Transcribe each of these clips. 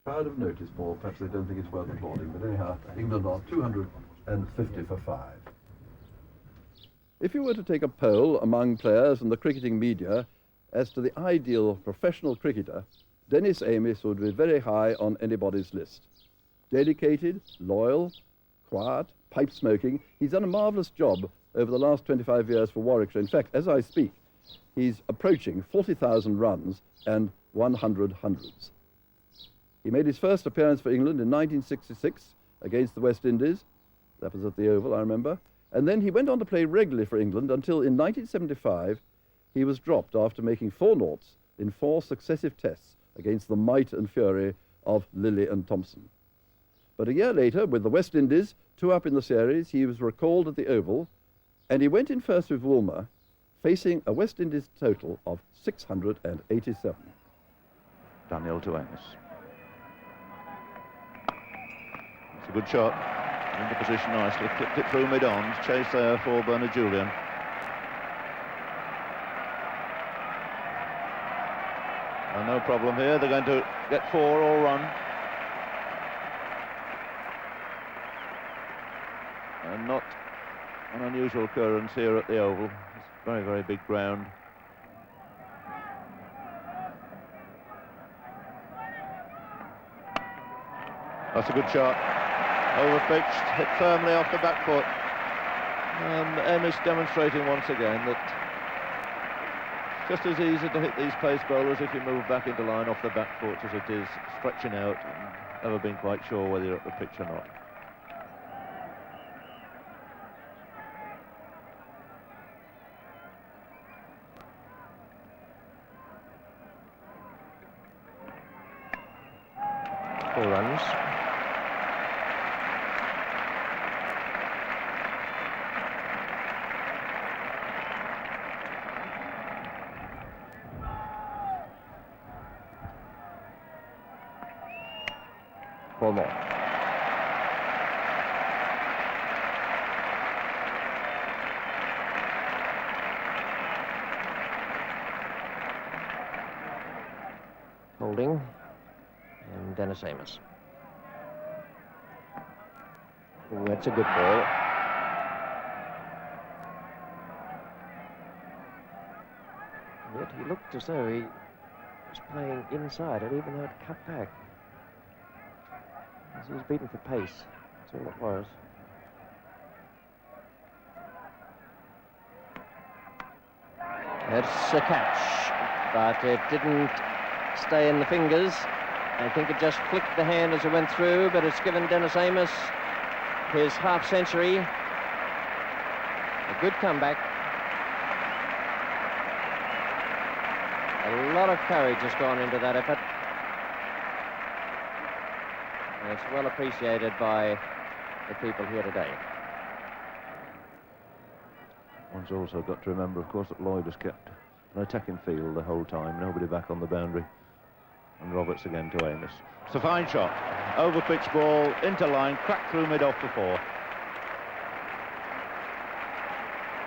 crowd have noticed more. Perhaps they don't think it's worth applauding, but anyhow, England are 250 for 5. If you were to take a poll among players and the cricketing media as to the ideal professional cricketer, Dennis Amiss would be very high on anybody's list. Dedicated, loyal, quiet, pipe smoking. He's done a marvellous job over the last 25 years for Warwickshire. In fact, as I speak, he's approaching 40,000 runs and 100 hundreds. He made his first appearance for England in 1966 against the West Indies. That was at the Oval, I remember. And then he went on to play regularly for England until in 1975 he was dropped after making 4 noughts in 4 successive tests against the might and fury of Lilly and Thompson. But a year later, with the West Indies 2 up in the series, he was recalled at the Oval, and he went in first with Woolmer, facing a West Indies total of 687. Daniel to Amiss. It's a good shot. Into position nicely. Clipped it through mid-on. Chase there for Bernard Julian. And no problem here. They're going to get 4 or run. And not an unusual occurrence here at the Oval. It's very, very big ground. That's a good shot. Overpitched, hit firmly off the back foot. And Amiss demonstrating once again that it's just as easy to hit these pace bowlers if you move back into line off the back foot as it is stretching out and never being quite sure whether you're at the pitch or not. Four runs. Four more. Holding. And Dennis Amiss. Oh, that's a good ball. Yet he looked as though he was playing inside and even though it cut back. He was beaten for pace. That's all it was. That's a catch, but it didn't stay in the fingers. I think it just flicked the hand as it went through, but it's given Dennis Amiss his half-century. A good comeback. A lot of courage has gone into that effort. And it's well appreciated by the people here today. One's also got to remember, of course, that Lloyd has kept an attacking field the whole time. Nobody back on the boundary. And Roberts again to Amiss. It's a fine shot. Over pitch ball, into line, cracked through mid-off to 4.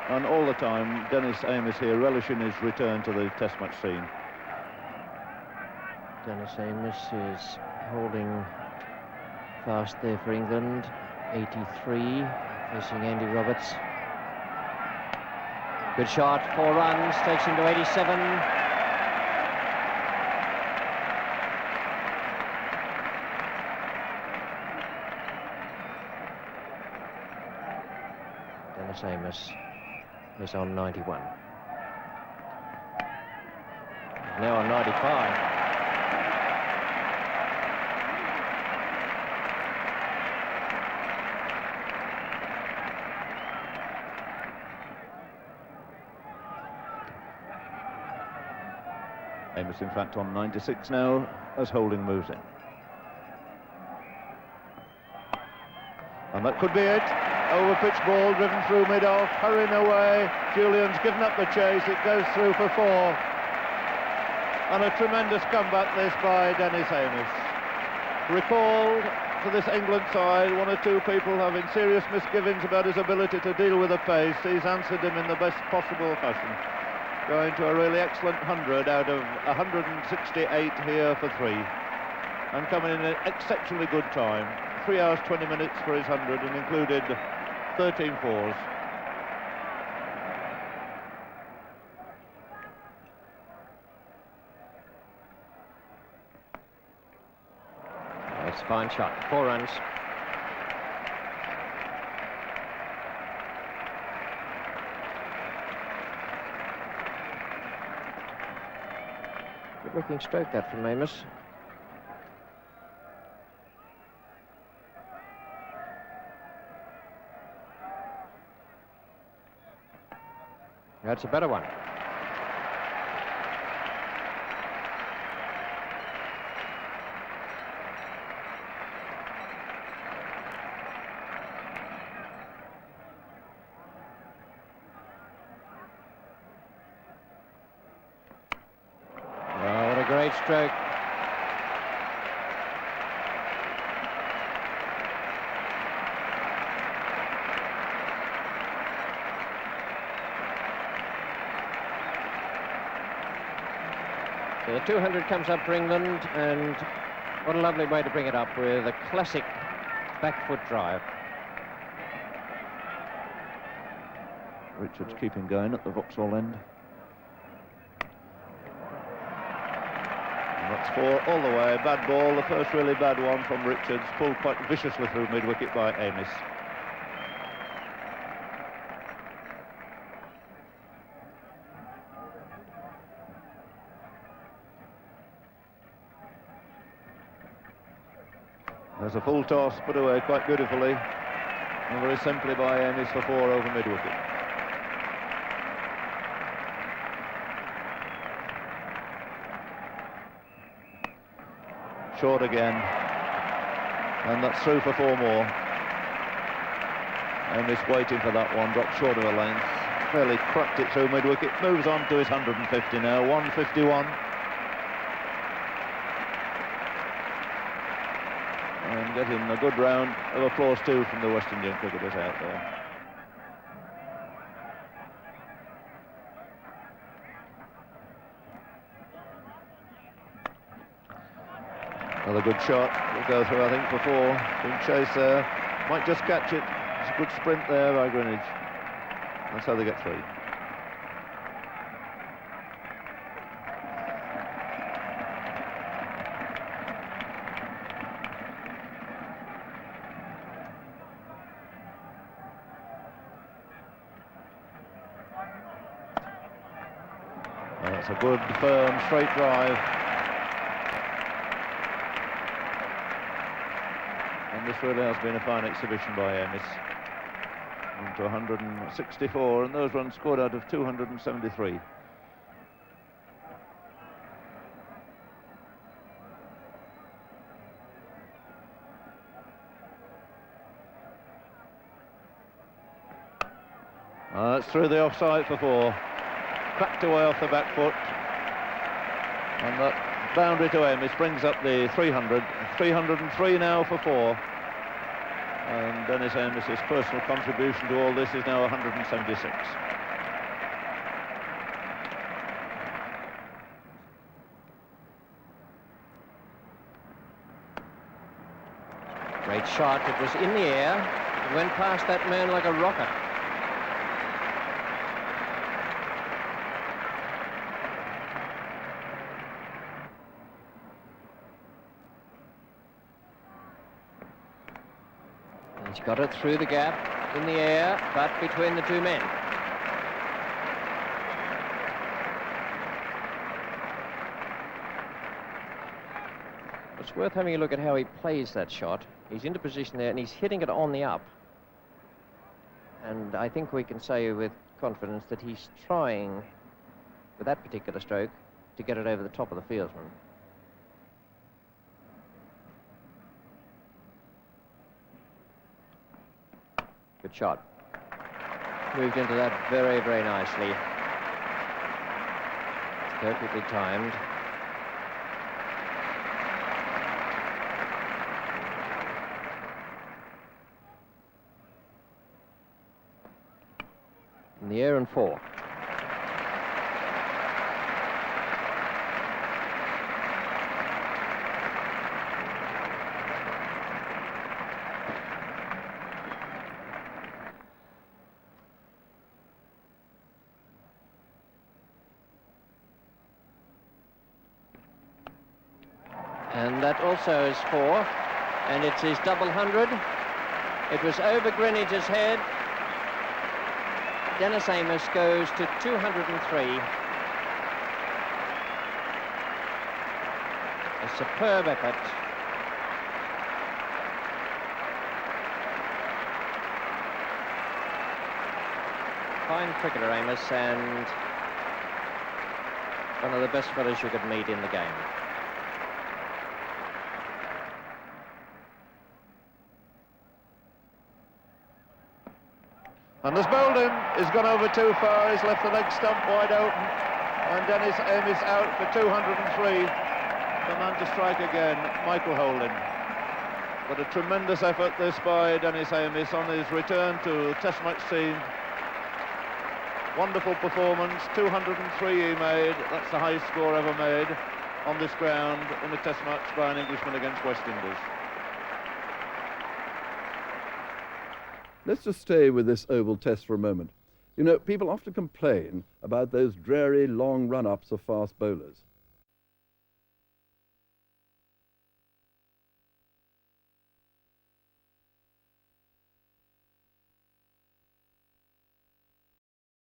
And all the time, Dennis Amiss here relishing his return to the Test match scene. Dennis Amiss is holding fast there for England. 83, facing Andy Roberts. Good shot, 4 runs, takes him to 87. Dennis Amiss is on 91. Now on 95. Amiss, in fact, on 96 now, as Holding moves in. And that could be it. Over pitch ball, driven through mid-off, hurrying away. Julian's given up the chase. It goes through for 4. And a tremendous comeback this by Dennis Amiss. Recalled to this England side, 1 or 2 people having serious misgivings about his ability to deal with the pace. He's answered him in the best possible fashion. Going to a really excellent 100 out of 168 here for 3. and coming in at exceptionally good time. 3 hours 20 minutes for his 100 and included 13 fours. That's a fine shot. 4 runs. Good looking stroke that from Amiss. That's a better one. Oh, what a great stroke. So the 200 comes up for England, and what a lovely way to bring it up with a classic back foot drive. Richards keeping going at the Vauxhall end. And that's 4 all the way. Bad ball, the first really bad one from Richards, pulled quite viciously through mid-wicket by Amiss. There's a full toss put away quite beautifully and very simply by Amiss for 4 over mid-wicket. Short again, and that's through for 4 more. Amiss waiting for that one, dropped short of a length, fairly cracked it through mid-wicket, moves on to his 150 now, 151. And getting a good round of applause too from the West Indian cricketers out there. Another good shot, will go through I think for 4. Being chased there, might just catch it. It's a good sprint there by Greenwich. That's how they get 3. That's a good, firm, straight drive. And this really has been a fine exhibition by Amiss. On to 164, and those runs scored out of 273. That's through the offside for 4. Cracked away off the back foot, and that boundary to Amiss brings up the 300. 303 now for 4, and Dennis Amiss's personal contribution to all this is now 176. Great shot. It was in the air. It went past that man like a rocket. He's got it through the gap, in the air, but between the 2 men. It's worth having a look at how he plays that shot. He's into position there, and he's hitting it on the up. And I think we can say with confidence that he's trying, with that particular stroke, to get it over the top of the fieldsman. Good shot. Moved into that very, very nicely. Perfectly timed. In the air and 4. And that also is 4. And it's his double 100. It was over Greenwich's head. Dennis Amiss goes to 203. A superb effort. Fine cricketer, Amiss, and one of the best fellows you could meet in the game. And has bowled him. He's gone over too far. He's left the leg stump wide open. And Dennis Amiss out for 203. The man to strike again, Michael Holding. But a tremendous effort this by Dennis Amiss on his return to Test match scene. Wonderful performance, 203 he made. That's the highest score ever made on this ground in a Test match by an Englishman against West Indies. Let's just stay with this Oval Test for a moment. You know, people often complain about those dreary long run-ups of fast bowlers.